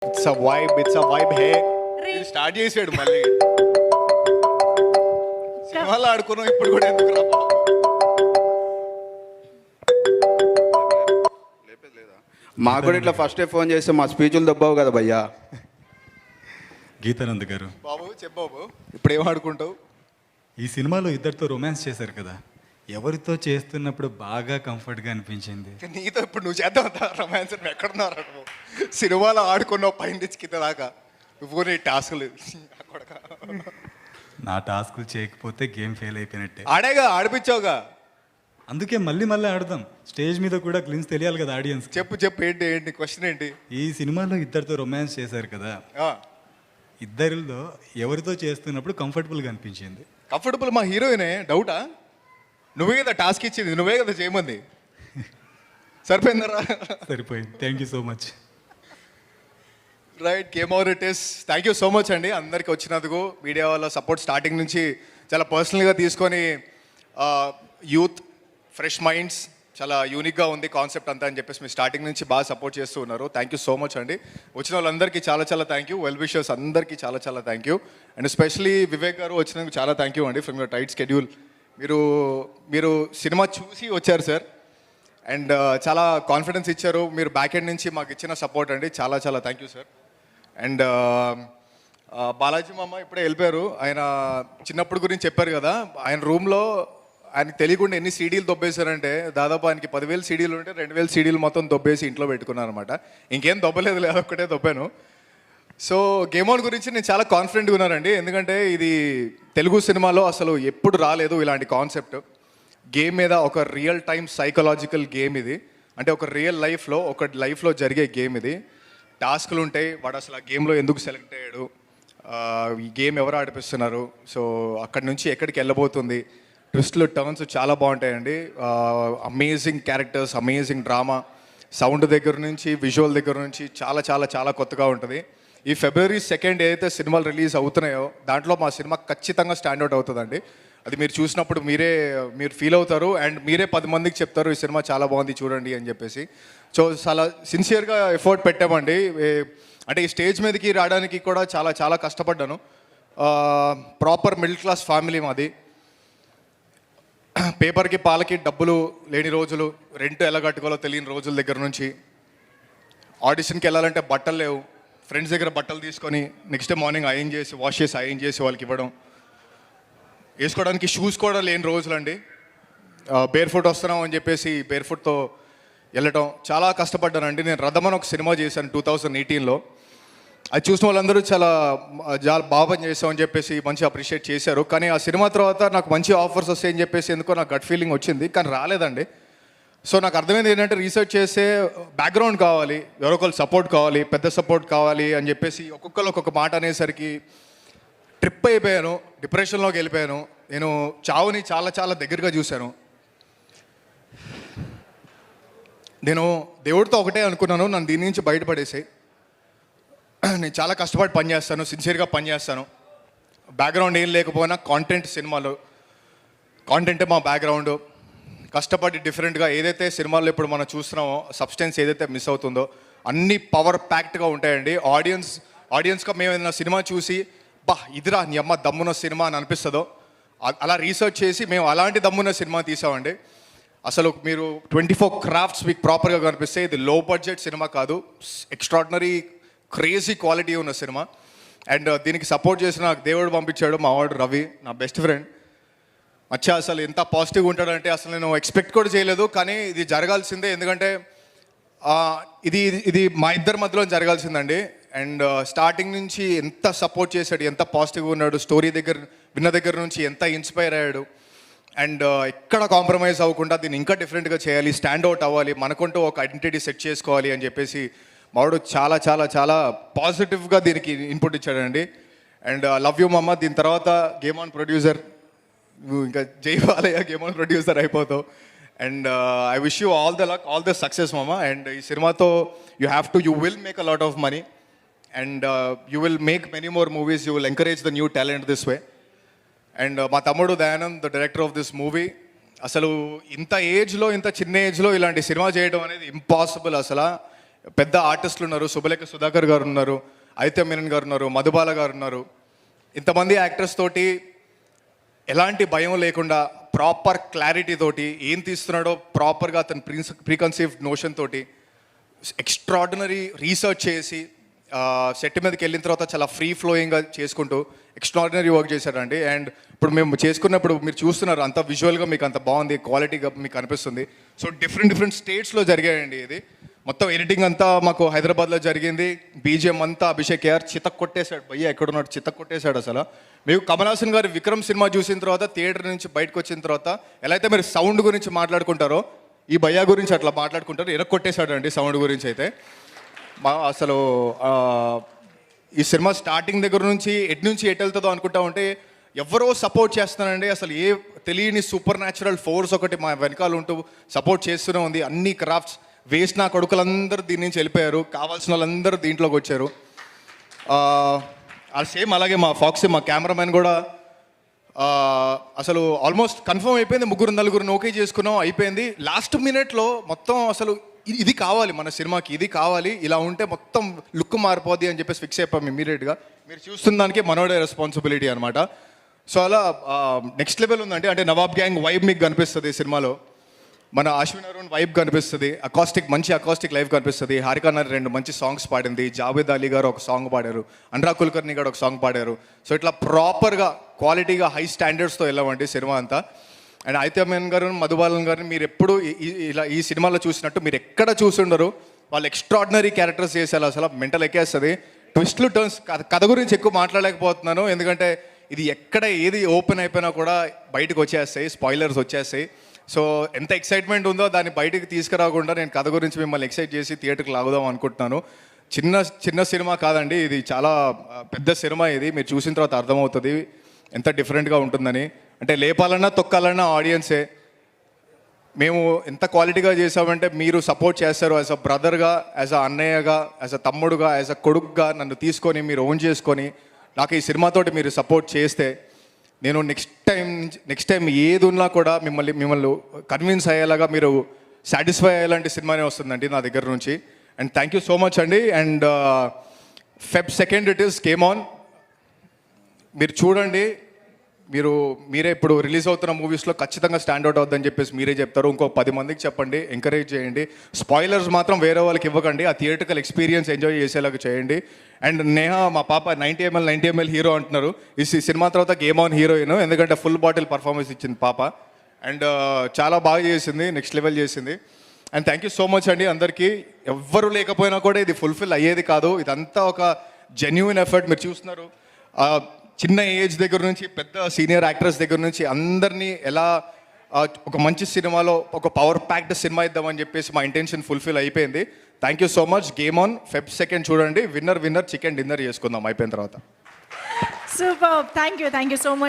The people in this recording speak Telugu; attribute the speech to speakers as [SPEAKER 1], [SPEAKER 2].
[SPEAKER 1] It's a vibe hey start చేసాడు మళ్ళీ సినిమాలో ఆడుకున్నాం ఇప్పుడు కూడా ఎందుకు రా బాబు?
[SPEAKER 2] మాకు కూడా ఇట్లా ఫస్ట్ ఫోన్ చేస్తే మా స్పీచ్లు దబ్బావు కదా భయ్యా.
[SPEAKER 3] గీతానంద్ గారు,
[SPEAKER 1] బాబు చెప్పు ఇప్పుడు ఏం ఆడుకుంటావు?
[SPEAKER 3] ఈ సినిమాలో ఇద్దరితో రొమాన్స్ చేశారు కదా, ఎవరితో చేస్తున్నప్పుడు బాగా కంఫర్ట్గా అనిపించింది?
[SPEAKER 1] నీతో ఇప్పుడు నువ్వు చేద్దాం రొమాన్స్ ఎక్కడున్నారు నువ్వు? సినిమాలో ఆడుకున్నావు పైన నుంచి కింద దాకా నువ్వు నీ టాస్క్లు
[SPEAKER 3] నా టాస్క్లు చేయకపోతే గేమ్ ఫెయిల్ అయిపోయినట్టే.
[SPEAKER 1] ఆడేగా ఆడిపించావుగా,
[SPEAKER 3] అందుకే మళ్ళీ ఆడదాం. స్టేజ్ మీద కూడా క్లిన్స్ తెలియాలి కదా ఆడియన్స్.
[SPEAKER 1] చెప్పు ఏంటి క్వశ్చన్ ఏంటి?
[SPEAKER 3] ఈ సినిమాలో ఇద్దరితో రొమాన్స్ చేశారు కదా, ఇద్దరిలో ఎవరితో చేస్తున్నప్పుడు కంఫర్టబుల్గా అనిపించింది?
[SPEAKER 1] కంఫర్టబుల్ మా హీరోయినే, డౌటా? నువ్వే కదా టాస్క్ ఇచ్చింది, నువ్వే కదా చేయమంది. సరిపోయిందరా?
[SPEAKER 3] సరిపోయింది. Thank you so much.
[SPEAKER 1] Right, game over it is. Thank you so much అండి అందరికి వచ్చినందుకు. మీడియా వాళ్ళ సపోర్ట్ స్టార్టింగ్ నుంచి చాలా పర్సనల్గా తీసుకొని యూత్ ఫ్రెష్ మైండ్స్ చాలా యూనిక్గా ఉంది కాన్సెప్ట్ అంతా అని చెప్పేసి మీరు స్టార్టింగ్ నుంచి బాగా సపోర్ట్ చేస్తూ ఉన్నారు. థ్యాంక్ యూ సో మచ్ అండి. వచ్చిన వాళ్ళందరికీ చాలా థ్యాంక్ యూ. వెల్ విషర్స్ అందరికీ చాలా thank you. And especially Vivek గారు వచ్చినందుకు చాలా థ్యాంక్ యూ అండి. ఫ్రమ్ యువర్ టైట్ స్కెడ్యూల్ మీరు సినిమా చూసి వచ్చారు సార్, అండ్ చాలా కాన్ఫిడెన్స్ ఇచ్చారు. మీరు బ్యాక్ ఎండ్ నుంచి మాకు ఇచ్చిన సపోర్ట్ అండి, చాలా thank you sir. And Balaji మామ ఇప్పుడే వెళ్ళిపోయారు. ఆయన చిన్నప్పుడు గురించి చెప్పారు కదా, ఆయన రూమ్లో ఆయనకి తెలియకుండా ఎన్ని సీడీలు దొబ్బేశారంటే దాదాపు ఆయనకి 10,000 సీడీలు ఉంటే 2,000 సీడీలు మొత్తం దొబ్బేసి ఇంట్లో పెట్టుకున్నారు అనమాట. ఇంకేం దొబ్బలేదు, అదొక్కటే దొబ్బాను. సో గేమ్ ఆన్ గురించి నేను చాలా కాన్ఫిడెంట్గా ఉన్నానండి, ఎందుకంటే ఇది తెలుగు సినిమాలో అసలు ఎప్పుడు రాలేదు ఇలాంటి కాన్సెప్ట్. గేమ్ మీద ఒక రియల్ టైమ్ సైకలాజికల్ గేమ్ ఇది. అంటే ఒక రియల్ లైఫ్లో జరిగే గేమ్ ఇది. టాస్క్లు ఉంటాయి, వాడు అసలు ఆ గేమ్లో ఎందుకు సెలెక్ట్ అయ్యాడు, ఈ గేమ్ ఎవరు ఆడిపిస్తున్నారు, సో అక్కడి నుంచి ఎక్కడికి వెళ్ళబోతుంది, ట్విస్ట్లు టర్న్స్ చాలా బాగుంటాయండి. Amazing characters, amazing drama, sound దగ్గర నుంచి విజువల్ దగ్గర నుంచి చాలా కొత్తగా ఉంటుంది. ఈ February 2 ఏదైతే సినిమాలు రిలీజ్ అవుతున్నాయో దాంట్లో మా సినిమా ఖచ్చితంగా స్టాండ్అవుట్ అవుతుందండి. అది మీరు చూసినప్పుడు మీరు ఫీల్ అవుతారు, అండ్ మీరే 10 మందికి చెప్తారు ఈ సినిమా చాలా బాగుంది చూడండి అని చెప్పేసి. సో చాలా సిన్సియర్గా ఎఫర్ట్ పెట్టామండి. అంటే ఈ స్టేజ్ మీదకి రావడానికి కూడా చాలా కష్టపడ్డాను. ప్రాపర్ మిడిల్ క్లాస్ ఫ్యామిలీ మాది. పేపర్కి పాలకి డబ్బులు లేని రోజులు, రెంట్ ఎలా కట్టుకోవాలో తెలియని రోజుల దగ్గర నుంచి, ఆడిషన్కి వెళ్ళాలంటే బట్టలు లేవు, ఫ్రెండ్స్ దగ్గర బట్టలు తీసుకొని నెక్స్ట్ డే మార్నింగ్ వాష్ చేసి వాళ్ళకి ఇవ్వడం, వేసుకోవడానికి షూస్ కూడా లేని రోజులండి. బేర్ ఫుట్ వస్తున్నాం అని చెప్పేసి బేర్ ఫుట్తో వెళ్ళటం చాలా కష్టపడ్డానండి. నేను రథమని ఒక సినిమా చేశాను 2018లో. అది చూసిన వాళ్ళందరూ చాలా బాగా పని చేస్తామని చెప్పేసి మంచి అప్రిషియేట్ చేశారు. కానీ ఆ సినిమా తర్వాత నాకు మంచి ఆఫర్స్ వస్తాయని చెప్పేసి ఎందుకో నాకు గట్ ఫీలింగ్ వచ్చింది, కానీ రాలేదండి. సో నాకు అర్థమైంది ఏంటంటే రీసెర్చ్ చేసే బ్యాక్గ్రౌండ్ కావాలి, ఎవరొకరు సపోర్ట్ కావాలి, పెద్ద సపోర్ట్ కావాలి అని చెప్పేసి ఒక్కొక్కరు ఒక్కొక్క మాట అనేసరికి ట్రిప్ అయిపోయాను, డిప్రెషన్లోకి వెళ్ళిపోయాను. నేను చావుని చాలా దగ్గరగా చూశాను. నేను దేవుడితో ఒకటే అనుకున్నాను, నన్ను దీని నుంచి బయటపడేసి నేను చాలా కష్టపడి పనిచేస్తాను, సిన్సియర్గా పనిచేస్తాను. బ్యాక్గ్రౌండ్ ఏం లేకపోయినా సినిమాలో కాంటెంటే మా బ్యాక్గ్రౌండ్. కష్టపడి డిఫరెంట్గా ఏదైతే సినిమాల్లో ఇప్పుడు మనం చూస్తున్నామో సబ్స్టెన్స్ ఏదైతే మిస్ అవుతుందో అన్నీ పవర్ ప్యాక్డ్గా ఉంటాయండి. ఆడియన్స్గా మేము ఏదైనా సినిమా చూసి ఇదిరా నీ అమ్మ దమ్మున్న సినిమా అని అనిపిస్తుందో అలా రీసెర్చ్ చేసి మేము అలాంటి దమ్మున్న సినిమా తీసామండి. అసలు మీరు 24 క్రాఫ్ట్స్ మీకు ప్రాపర్గా కనిపిస్తే ఇది లో బడ్జెట్ సినిమా కాదు, ఎక్స్ట్రాడినరీ క్రేజీ క్వాలిటీ ఉన్న సినిమా. అండ్ దీనికి సపోర్ట్ చేసిన నాకు దేవుడు పంపించాడు, మా వాడు రవి, నా బెస్ట్ ఫ్రెండ్. అసలు ఎంత పాజిటివ్గా ఉంటాడంటే అసలు నేను ఎక్స్పెక్ట్ కూడా చేయలేదు, కానీ ఇది జరగాల్సిందే. ఎందుకంటే ఇది మా ఇద్దరి మధ్యలో జరగాల్సిందండి. అండ్ స్టార్టింగ్ నుంచి ఎంత సపోర్ట్ చేశాడు, ఎంత పాజిటివ్గా ఉన్నాడు, స్టోరీ విన్న దగ్గర నుంచి ఎంత ఇన్స్పైర్ అయ్యాడు. అండ్ ఎక్కడ కాంప్రమైజ్ అవ్వకుండా దీన్ని ఇంకా డిఫరెంట్గా చేయాలి, స్టాండ్అవుట్ అవ్వాలి, మనకుంటూ ఒక ఐడెంటిటీ సెట్ చేసుకోవాలి అని చెప్పేసి మావాడు చాలా పాజిటివ్గా దీనికి ఇన్పుట్ ఇచ్చాడండి. అండ్ లవ్ యూ మమ్మ. దీని తర్వాత గేమ్ ఆన్ ప్రొడ్యూసర్, ఇంకా జై బాలయ్య గేమ్ ఆన్ ప్రొడ్యూసర్ అయిపోతావు. And I wish you all the luck, all the success మమ్మ. అండ్ ఈ సినిమాతో you will make a lot of money, and you will make many more movies, you will encourage the new talent this way. And మా తమ్ముడు Dayanand, the director of this movie, అసలు ఇంత చిన్న ఏజ్లో ఇలాంటి సినిమా చేయడం అనేది ఇంపాసిబుల్. అసలు పెద్ద ఆర్టిస్టులు ఉన్నారు, శుభలేఖ సుధాకర్ గారు ఉన్నారు, ఆదిత్య మీనన్ గారు ఉన్నారు, మధుబాల గారు ఉన్నారు. ఇంతమంది యాక్టర్స్ తోటి ఎలాంటి భయం లేకుండా ప్రాపర్ క్లారిటీ తోటి ఏం తీస్తున్నాడో ప్రాపర్గా అతను ప్రీకన్సీవ్డ్ నోషన్ తోటి ఎక్స్ట్రాడినరీ రీసెర్చ్ చేసి సెట్ మీదకి వెళ్ళిన తర్వాత చాలా ఫ్రీ ఫ్లోయింగ్గా చేసుకుంటూ ఎక్స్ట్రాడినరీ వర్క్ చేశాడండి. అండ్ ఇప్పుడు మేము చేసుకున్నప్పుడు మీరు చూస్తున్నారు, అంత విజువల్గా మీకు అంత బాగుంది, క్వాలిటీగా మీకు అనిపిస్తుంది. సో డిఫరెంట్ స్టేట్స్లో జరిగాయండి ఇది. మొత్తం ఎడిటింగ్ అంతా మాకు హైదరాబాద్లో జరిగింది. బీజిఎం అంతా అభిషేక్ యార్ చితక్ కొట్టేశాడు. భయ్య ఎక్కడున్నాడు, చితక్ కొట్టేశాడు అసలు. మీకు కమల్ హాసన్ గారి విక్రమ్ సినిమా చూసిన తర్వాత థియేటర్ నుంచి బయటకు వచ్చిన తర్వాత ఎలా అయితే మీరు సౌండ్ గురించి మాట్లాడుకుంటారో ఈ భయ్య గురించి అట్లా మాట్లాడుకుంటారు. ఎరక్కొట్టేశాడు అండి సౌండ్ గురించి అయితే. అసలు ఈ సినిమా స్టార్టింగ్ దగ్గర నుంచి ఎటు వెళ్తుందో అనుకుంటా ఉంటే ఎవరో సపోర్ట్ చేస్తున్నానండి. అసలు ఏ తెలియని సూపర్ న్యాచురల్ ఫోర్స్ ఒకటి మా వెనకాల ఉంటూ సపోర్ట్ చేస్తూనే ఉంది. అన్ని క్రాఫ్ట్స్ వేస్ట్ నా కొడుకులందరూ దీని నుంచి వెళ్ళిపోయారు, కావాల్సిన వాళ్ళందరూ దీంట్లోకి వచ్చారు. సేమ్ అలాగే మా ఫాక్సీ మా కెమెరామెన్ కూడా అసలు ఆల్మోస్ట్ కన్ఫర్మ్ అయిపోయింది. 3-4 ఓకే చేసుకున్నాం, అయిపోయింది. లాస్ట్ మినిట్లో మొత్తం అసలు ఇది కావాలి మన సినిమాకి, ఇది కావాలి, ఇలా ఉంటే మొత్తం లుక్ మారిపోద్ది అని చెప్పేసి ఫిక్స్ అయిపోయాం ఇమీడియట్గా. మీరు చూస్తున్న దానికి మనోడే రెస్పాన్సిబిలిటీ అనమాట. సో అలా నెక్స్ట్ లెవెల్ ఉందండి. అంటే నవాబ్ గ్యాంగ్ వైబ్ మీకు కనిపిస్తుంది సినిమాలో, మన అశ్విన్ అరుణ్ వైబ్ కనిపిస్తుంది, మంచి అకాస్టిక్ లైవ్ కనిపిస్తుంది. హారికా నారి 2 మంచి సాంగ్స్ పాడింది, జావేద్ అలీ గారు ఒక సాంగ్ పాడారు, అనురాగ్ కుల్కర్ని గారు ఒక సాంగ్ పాడారు. సో ఇట్లా ప్రాపర్గా క్వాలిటీగా హై స్టాండర్డ్స్తో వెళ్ళామండి సినిమా అంతా. అండ్ ఆదిత్య మీనన్ గారు, మధుబాలన్ గారిని మీరు ఎప్పుడు ఇలా ఈ సినిమాలో చూసినట్టు మీరు ఎక్కడ చూసుండరు. వాళ్ళు ఎక్స్ట్రాడినరీ క్యారెక్టర్స్ చేశారు, అసలు మెంటల్ ఎక్కేస్తుంది. ట్విస్ట్లు టర్న్స్ కథ గురించి ఎక్కువ మాట్లాడలేకపోతున్నాను, ఎందుకంటే ఇది ఎక్కడ ఏది ఓపెన్ అయిపోయినా కూడా బయటకు వచ్చేస్తాయి, స్పాయిలర్స్ వచ్చేస్తాయి. సో ఎంత ఎక్సైట్మెంట్ ఉందో దాన్ని బయటకు తీసుకురాకుండా నేను కథ గురించి మిమ్మల్ని ఎక్సైట్ చేసి థియేటర్కి లాగుదాం అనుకుంటున్నాను. చిన్న సినిమా కాదండి, ఇది చాలా పెద్ద సినిమా. ఇది మీరు చూసిన తర్వాత అర్థమవుతుంది ఎంత డిఫరెంట్గా ఉంటుందని. అంటే లేపాలన్నా తొక్కాలన్నా ఆడియన్సే. మేము ఎంత క్వాలిటీగా చేసామంటే మీరు సపోర్ట్ చేస్తారు. యాజ్ అ బ్రదర్గా, యాజ్ అ అన్నయ్యగా, యాజ్ అ తమ్ముడుగా, యాజ్ అ కొడుకుగా నన్ను తీసుకొని మీరు ఓన్ చేసుకొని నాకు ఈ సినిమాతోటి మీరు సపోర్ట్ చేస్తే నేను నెక్స్ట్ టైం ఏది ఉన్నా కూడా మిమ్మల్ని కన్విన్స్ అయ్యేలాగా, మీరు సాటిస్ఫై అయ్యేలాంటి సినిమానే వస్తుందండి నా దగ్గర నుంచి. And thank you so much అండి. And Feb 2 it is came on. మీరు చూడండి, మీరే ఇప్పుడు రిలీజ్ అవుతున్న మూవీస్లో ఖచ్చితంగా స్టాండ్అవుట్ అవుద్దని చెప్పేసి మీరే చెప్తారు. ఇంకో 10 మందికి చెప్పండి, ఎంకరేజ్ చేయండి. స్పాయిలర్స్ మాత్రం వేరే వాళ్ళకి ఇవ్వకండి, ఆ థియేటర్కల్ ఎక్స్పీరియన్స్ ఎంజాయ్ చేసేలాగా చేయండి. అండ్ నేహ మా పాప 90 ml హీరో అంటున్నారు. ఈ సినిమా తర్వాత గేమ్ ఆన్ హీరోయిన్, ఎందుకంటే ఫుల్ బాటిల్ పర్ఫార్మెన్స్ ఇచ్చింది పాప. అండ్ చాలా బాగా చేసింది, నెక్స్ట్ లెవెల్ చేసింది. And thank you so much అండి అందరికీ. ఎవ్వరు లేకపోయినా కూడా ఇది ఫుల్ఫిల్ అయ్యేది కాదు. ఇదంతా ఒక జెన్యూన్ ఎఫర్ట్. మీరు చూస్తున్నారు, చిన్న ఏజ్ దగ్గర నుంచి పెద్ద సీనియర్ యాక్టర్స్ దగ్గర నుంచి అందరినీ ఎలా ఒక మంచి సినిమాలో ఒక పవర్ ప్యాక్డ్ సినిమా ఇద్దామని చెప్పేసి మా ఇంటెన్షన్ ఫుల్ఫిల్ అయిపోయింది. Thank you so much. Game on Feb 2 చూడండి. విన్నర్ చికెన్ డిన్నర్ చేసుకుందాం అయిపోయిన తర్వాత.
[SPEAKER 4] Super, thank you so much.